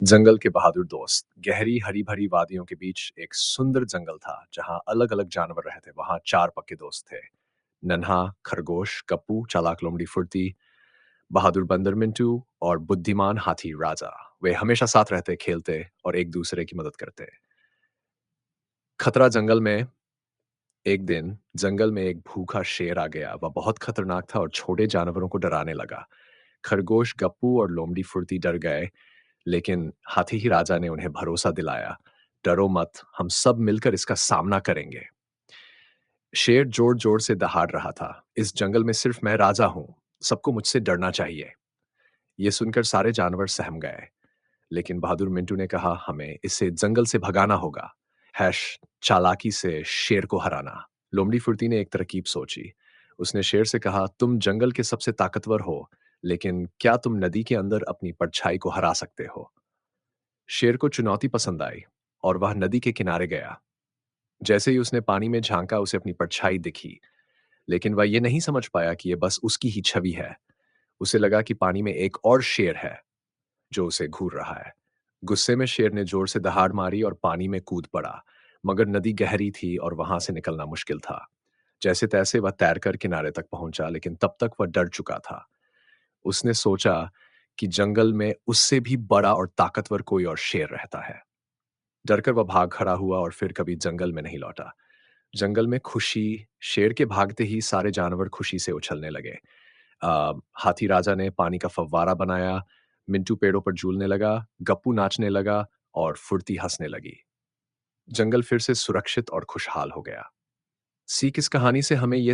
जंगल के बहादुर दोस्त। गहरी हरी भरी वादियों के बीच एक सुंदर जंगल था जहां अलग अलग जानवर रहते। वहां चार पक्के दोस्त थे। नन्हा खरगोश गप्पू, चालाक लोमड़ी फुर्ती, बहादुर बंदर मिंटू और बुद्धिमान हाथी राजा। वे हमेशा साथ रहते, खेलते और एक दूसरे की मदद करते। खतरा जंगल में। एक दिन जंगल में एक भूखा शेर आ गया। वह बहुत खतरनाक था और छोटे जानवरों को डराने लगा। खरगोश गप्पू और लोमड़ी फुर्ती डर गए, लेकिन हाथी ही राजा ने उन्हें भरोसा दिलाया, डरो मत, हम सब मिलकर इसका सामना करेंगे। शेर जोर जोर से दहाड़ रहा था, इस जंगल में सिर्फ मैं राजा हूं, सबको मुझसे डरना चाहिए। ये सुनकर सारे जानवर सहम गए, लेकिन बहादुर मिंटू ने कहा, हमें इसे जंगल से भगाना होगा। हैश चालाकी से शेर को हराना। लोमड़ी फुर्ती ने एक तरकीब सोची। उसने शेर से कहा, तुम जंगल के सबसे ताकतवर हो, लेकिन क्या तुम नदी के अंदर अपनी परछाई को हरा सकते हो? शेर को चुनौती पसंद आई और वह नदी के किनारे गया। जैसे ही उसने पानी में झांका, उसे अपनी परछाई दिखी, लेकिन वह यह नहीं समझ पाया कि यह बस उसकी ही छवि है। उसे लगा कि पानी में एक और शेर है जो उसे घूर रहा है। गुस्से में शेर ने जोर से दहाड़ मारी और पानी में कूद पड़ा, मगर नदी गहरी थी और वहां से निकलना मुश्किल था। जैसे तैसे वह तैरकर किनारे तक पहुंचा, लेकिन तब तक वह डर चुका था। उसने सोचा कि जंगल में उससे भी बड़ा और ताकतवर कोई और शेर रहता है। डरकर वह भाग खड़ा हुआ और फिर कभी जंगल में नहीं लौटा। जंगल में खुशी। शेर के भागते ही सारे जानवर खुशी से उछलने लगे। हाथी राजा ने पानी का फव्वारा बनाया, मिंटू पेड़ों पर झूलने लगा, गप्पू नाचने लगा और फुर्ती हंसने लगी। जंगल फिर से सुरक्षित और खुशहाल हो गया। सीख इस कहानी से हमें यह